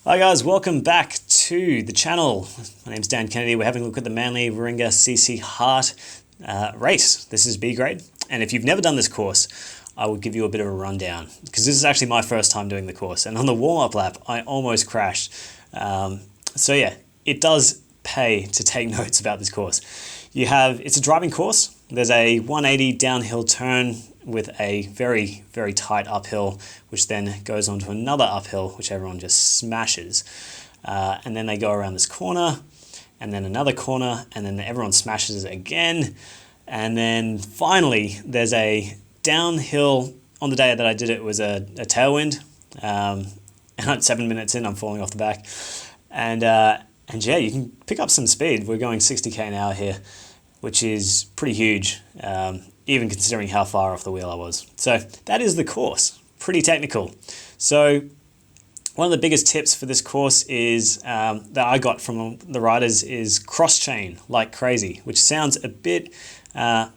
Hi guys, welcome back to the channel. My name's Dan Kennedy. We're having a look at the MWCC HART race. This is B grade, and if you've never done this course, I will give you a bit of a rundown because this is actually my first time doing the course, and on the warm-up lap I almost crashed. So yeah, it does pay to take notes about this course. It's a driving course. There's a 180 downhill turn with a very, very tight uphill, which then goes on to another uphill, which everyone just smashes. And then they go around this corner, and then another corner, and then everyone smashes it again. And then finally, there's a downhill. On the day that I did it, was a tailwind. And at 7 minutes in, I'm falling off the back. And yeah, you can pick up some speed. We're going 60k an hour here, which is pretty huge, even considering how far off the wheel I was. So that is the course, pretty technical. So one of the biggest tips for this course is that I got from the riders is cross-chain like crazy, which sounds a bit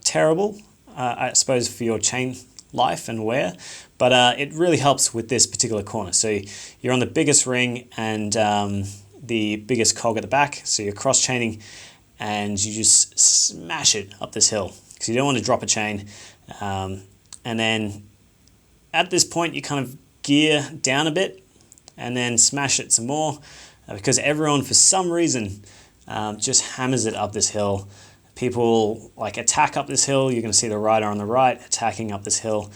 terrible, I suppose, for your chain life and wear, but it really helps with this particular corner. So you're on the biggest ring and the biggest cog at the back, so you're cross-chaining and you just smash it up this hill because you don't want to drop a chain. And then at this point, you kind of gear down a bit and then smash it some more because everyone, for some reason, just hammers it up this hill. People like attack up this hill. You're going to see the rider on the right attacking up this hill.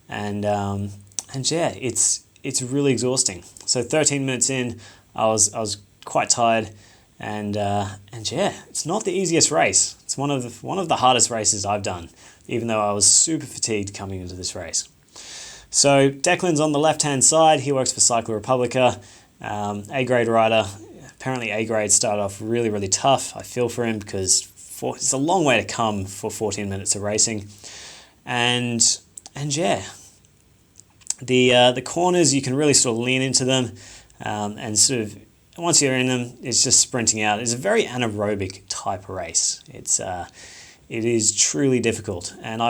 And yeah, it's really exhausting. So 13 minutes in, I was quite tired. And yeah, it's not the easiest race. It's one of the hardest races I've done, even though I was super fatigued coming into this race. So Declan's on the left-hand side. He works for Cyclo Republica, A-grade rider. Apparently A-grade started off really, really tough. I feel for him because it's a long way to come for 14 minutes of racing. And yeah, the corners, you can really sort of lean into them and sort of, once you're in them, it's just sprinting out. It's a very anaerobic type of race. It is truly difficult. And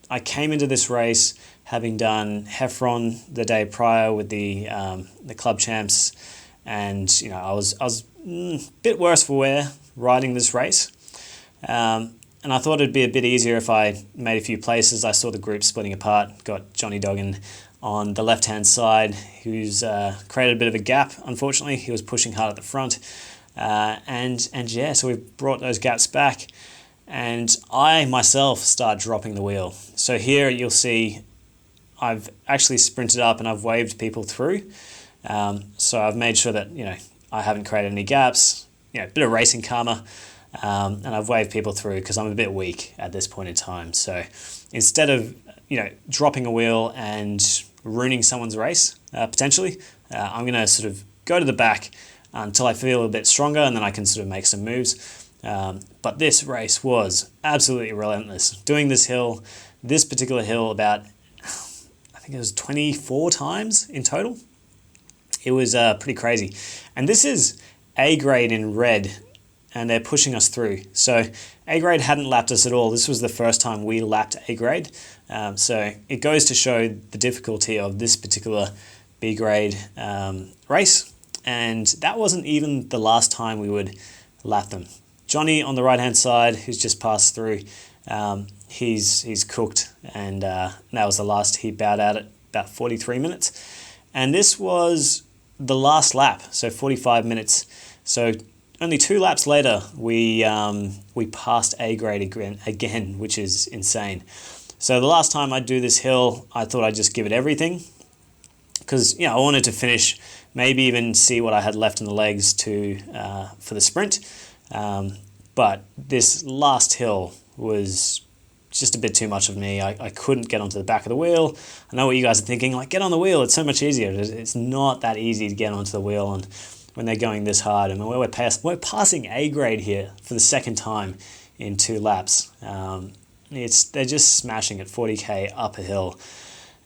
I came into this race having done Heffron the day prior with the club champs, and I was a bit worse for wear riding this race. And I thought it'd be a bit easier if I made a few places. I saw the group splitting apart. Got Johnny Doggan on the left-hand side, who's created a bit of a gap, unfortunately. He was pushing hard at the front. And yeah, so we've brought those gaps back. And I, myself, start dropping the wheel. So here you'll see I've actually sprinted up and I've waved people through. So I've made sure that, I haven't created any gaps, a bit of racing karma. And I've waved people through because I'm a bit weak at this point in time. So instead of dropping a wheel and ruining someone's race, potentially, I'm going to sort of go to the back until I feel a bit stronger, and then I can sort of make some moves. But this race was absolutely relentless. Doing this particular hill about, I think it was 24 times in total. It was pretty crazy. And this is A-grade in red, and they're pushing us through. So A-grade hadn't lapped us at all. This was the first time we lapped A-grade. So it goes to show the difficulty of this particular B-grade race. And that wasn't even the last time we would lap them. Johnny on the right-hand side, who's just passed through, he's cooked. And that was the last. He bowed out at about 43 minutes. And this was the last lap, so 45 minutes. So only 2 laps later, we passed A-grade again, which is insane. So the last time I'd do this hill, I thought I'd just give it everything because I wanted to finish, maybe even see what I had left in the legs for the sprint. But this last hill was just a bit too much of me. I couldn't get onto the back of the wheel. I know what you guys are thinking, like, get on the wheel. It's so much easier. It's not that easy to get onto the wheel and when they're going this hard. I mean, we're passing A-grade here for the second time in 2 laps. They're just smashing at 40k up a hill.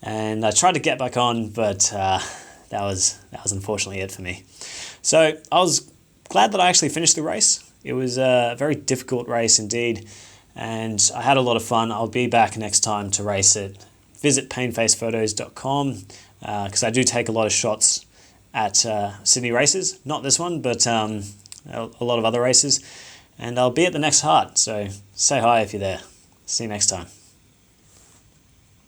And I tried to get back on, but that was unfortunately it for me. So I was glad that I actually finished the race. It was a very difficult race indeed, and I had a lot of fun. I'll be back next time to race it. Visit Painfacephotos.com because I do take a lot of shots at Sydney races. Not this one, but a lot of other races. And I'll be at the next HART, so say hi if you're there. See you next time.